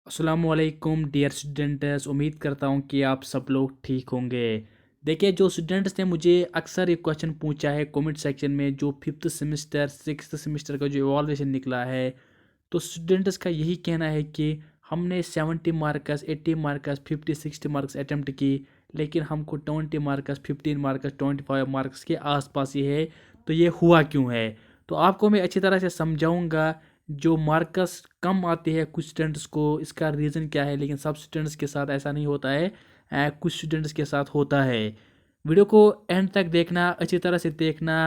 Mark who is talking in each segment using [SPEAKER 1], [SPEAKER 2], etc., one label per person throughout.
[SPEAKER 1] अस्सलामुअलैकुम dear students. उम्मीद करता हूँ कि आप सब लोग ठीक होंगे। देखिए, जो स्टूडेंट्स ने मुझे अक्सर ये क्वेश्चन पूछा है कमेंट सेक्शन में, जो फिफ्थ सेमेस्टर सिक्स्थ सेमेस्टर का जो इवॉल्यूशन निकला है, तो स्टूडेंट्स का यही कहना है कि हमने 70 मार्क्स 80 मार्क्स 50 60 मार्क्स अटैम्प्ट की, लेकिन हमको 20 मार्क्स 15 मार्क्स 25 मार्क्स के आसपास ही है। तो ये हुआ क्यों है? तो आपको मैं अच्छी तरह से समझाऊंगा। जो मार्क्स कम आते हैं कुछ स्टूडेंट्स को, इसका रीज़न क्या है, लेकिन सब स्टूडेंट्स के साथ ऐसा नहीं होता है। कुछ स्टूडेंट्स के साथ होता है। वीडियो को एंड तक देखना, अच्छी तरह से देखना,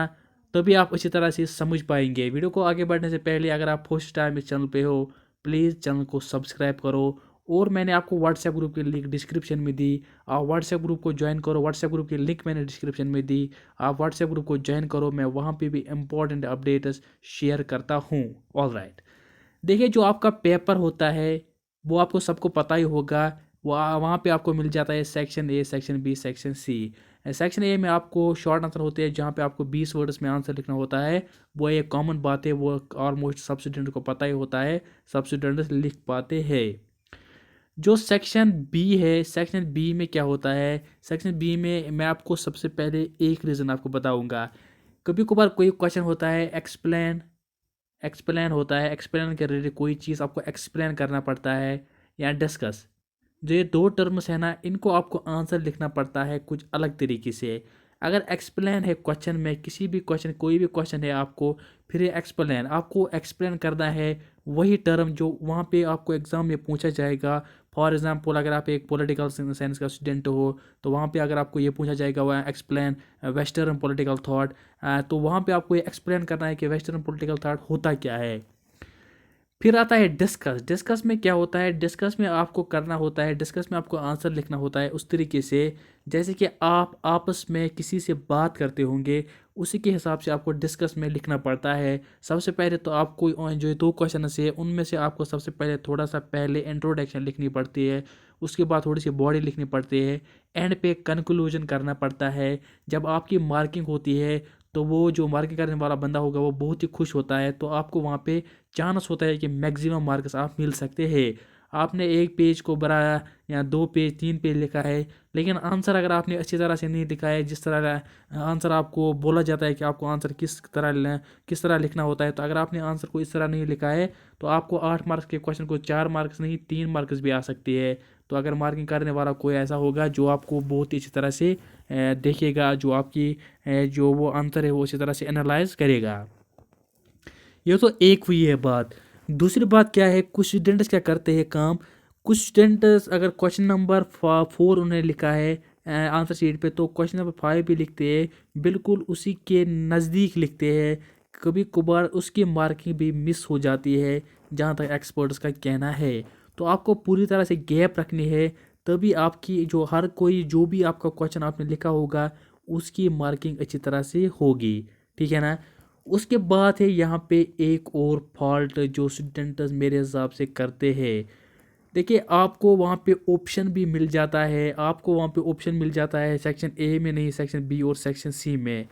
[SPEAKER 1] तभी आप अच्छी तरह से समझ पाएंगे। वीडियो को आगे बढ़ने से पहले अगर आप फर्स्ट टाइम इस चैनल पे हो, प्लीज़ चैनल को सब्सक्राइब करो। और मैंने आपको व्हाट्सएप ग्रुप की लिंक डिस्क्रिप्शन में दी, आप व्हाट्सएप ग्रुप को ज्वाइन करो। व्हाट्सएप ग्रुप की लिंक मैंने डिस्क्रिप्शन में दी, आप व्हाट्सएप ग्रुप को ज्वाइन करो। मैं वहाँ पे भी इंपॉर्टेंट अपडेट्स शेयर करता हूँ। All right. देखिए, जो आपका पेपर होता है वो आपको सबको पता ही होगा। वहाँ पे आपको मिल जाता है section A, section B, section C. Section A में आपको शॉर्ट आंसर होते हैं, जहाँ पे आपको 20 वर्ड्स में आंसर लिखना होता है। वो एक कॉमन बात है, वो ऑलमोस्ट सब स्टूडेंट को पता ही होता है, सब स्टूडेंट्स लिख पाते हैं। जो सेक्शन बी है, सेक्शन बी में क्या होता है? सेक्शन बी में मैं आपको सबसे पहले एक रीज़न आपको बताऊंगा। कभी कभार कोई क्वेश्चन होता है एक्सप्लेन, एक्सप्लेन होता है, एक्सप्लेन के रिलेटेड कोई चीज़ आपको एक्सप्लेन करना पड़ता है, या डिस्कस। जो ये दो टर्म्स है ना, इनको आपको आंसर लिखना पड़ता है कुछ अलग तरीके से। अगर एक्सप्लेन है क्वेश्चन में, किसी भी क्वेश्चन, कोई भी क्वेश्चन है आपको, फिर ये एक्सप्लेन, आपको एक्सप्लेन करना है वही टर्म जो वहाँ पे आपको एग्ज़ाम में पूछा जाएगा। फॉर एग्जांपल, अगर आप एक पॉलिटिकल साइंस का स्टूडेंट हो, तो वहाँ पे अगर आपको ये पूछा जाएगा वह एक्सप्लेन वेस्टर्न पॉलिटिकल थॉट, तो वहाँ पे आपको ये एक्सप्लेन करना है कि वेस्टर्न पॉलिटिकल थॉट होता क्या है। फिर आता है डिस्कस। डिस्कस में क्या होता है? डिस्कस में आपको करना होता है, डिस्कस में आपको आंसर लिखना होता है उस तरीके से जैसे कि आप आपस में किसी से बात करते होंगे, उसी के हिसाब से आपको डिस्कस में लिखना पड़ता है। सबसे पहले तो आपको जो दो क्वेश्चन है उनमें से आपको सबसे पहले थोड़ा सा पहले इंट्रोडक्शन लिखनी पड़ती है, उसके बाद थोड़ी सी बॉडी लिखनी पड़ती है, एंड पे कंक्लूजन करना पड़ता है। जब आपकी मार्किंग होती है, तो वो जो मार्किंग करने वाला बंदा होगा वो बहुत ही खुश होता है, तो आपको वहाँ पे चांस होता है कि मैक्सिमम मार्क्स आप मिल सकते हैं। आपने एक पेज को बनाया या दो पेज, तीन पेज लिखा है, लेकिन आंसर अगर आपने अच्छी तरह से नहीं लिखा है, जिस तरह आंसर आपको बोला जाता है कि आपको आंसर किस तरह लिखना होता है, तो अगर आपने आंसर को इस तरह नहीं लिखा है, तो आपको 8 मार्क्स के क्वेश्चन को 4 मार्क्स नहीं 3 मार्क्स भी आ सकती है। तो अगर मार्किंग करने वाला कोई ऐसा होगा जो आपको बहुत ही अच्छी तरह से देखेगा, जो आपकी जो वो आंसर है वो अच्छी तरह से एनालाइज करेगा। ये तो एक हुई है बात। दूसरी बात क्या है, कुछ स्टूडेंट्स क्या करते हैं काम, कुछ स्टूडेंट्स अगर क्वेश्चन नंबर 4 उन्हें लिखा है आंसर शीट पे, तो क्वेश्चन नंबर 5 भी लिखते हैं, बिल्कुल उसी के नज़दीक लिखते हैं। कभी कभार उसकी मार्किंग भी मिस हो जाती है, जहाँ तक एक्सपर्ट्स का कहना है। तो आपको पूरी तरह से गैप रखनी है, तभी आपकी जो हर कोई जो भी आपका क्वेश्चन आपने लिखा होगा उसकी मार्किंग अच्छी तरह से होगी। ठीक है ना? उसके बाद है यहाँ पे एक और फॉल्ट जो स्टूडेंट्स मेरे हिसाब से करते हैं। देखिए, आपको वहाँ पे ऑप्शन भी मिल जाता है, आपको वहाँ पे ऑप्शन मिल जाता है सेक्शन ए में नहीं, सेक्शन बी और सेक्शन सी में।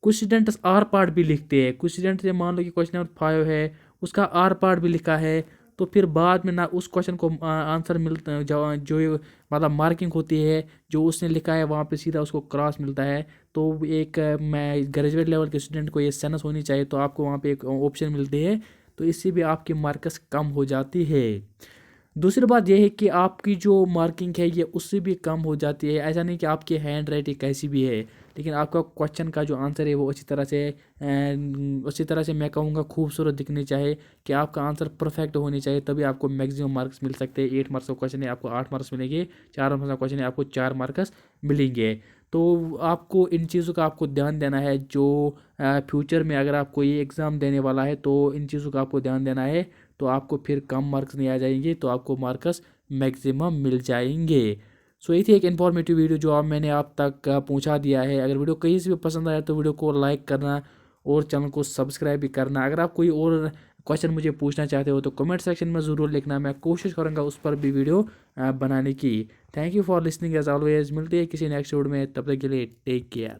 [SPEAKER 1] कुछ स्टूडेंट्स आर पार्ट भी लिखते हैं। कुछ स्टूडेंट्स ये मान लो कि क्वेश्चन नंबर 5 है, उसका आर पार्ट भी लिखा है, तो फिर बाद में ना उस क्वेश्चन को आंसर मिलता, जो मतलब मार्किंग होती है, जो उसने लिखा है वहाँ पे सीधा उसको क्रॉस मिलता है। तो एक मैं ग्रेजुएट लेवल के स्टूडेंट को ये सेंस होनी चाहिए, तो आपको वहाँ पे एक ऑप्शन मिलती है, तो इससे भी आपकी मार्क्स कम हो जाती है। दूसरी बात यह है कि आपकी जो मार्किंग है ये उससे भी कम हो जाती है। ऐसा नहीं कि आपकी हैंड राइटिंग कैसी भी है, लेकिन आपका क्वेश्चन का जो आंसर है वो अच्छी तरह से मैं कहूँगा खूबसूरत दिखनी चाहिए, कि आपका आंसर परफेक्ट होनी चाहिए, तभी आपको मैक्सिमम मार्क्स मिल सकते हैं। 8 मार्क्स का क्वेश्चन है आपको 8 मार्क्स मिलेंगे, 4 मार्क्स का क्वेश्चन है आपको 4 मार्क्स मिलेंगे। तो आपको इन चीज़ों का आपको ध्यान देना है। जो फ्यूचर में अगर आप कोई एग्ज़ाम देने वाला है, तो इन चीज़ों का आपको ध्यान देना है, तो आपको फिर कम मार्क्स नहीं आ जाएंगे, तो आपको मार्क्स मैक्सिमम मिल जाएंगे। सो ये थी एक इन्फॉर्मेटिव वीडियो जो आप मैंने आप तक पहुंचा दिया है। अगर वीडियो कहीं से भी पसंद आया तो वीडियो को लाइक करना और चैनल को सब्सक्राइब भी करना। अगर आप कोई और क्वेश्चन मुझे पूछना चाहते हो तो कमेंट सेक्शन में ज़रूर लिखना, मैं कोशिश करूँगा उस पर भी वीडियो बनाने की। Thank you for listening as always. मिलते हैं किसी नेक्स्ट वीडियो में, तब तक के लिए टेक केयर।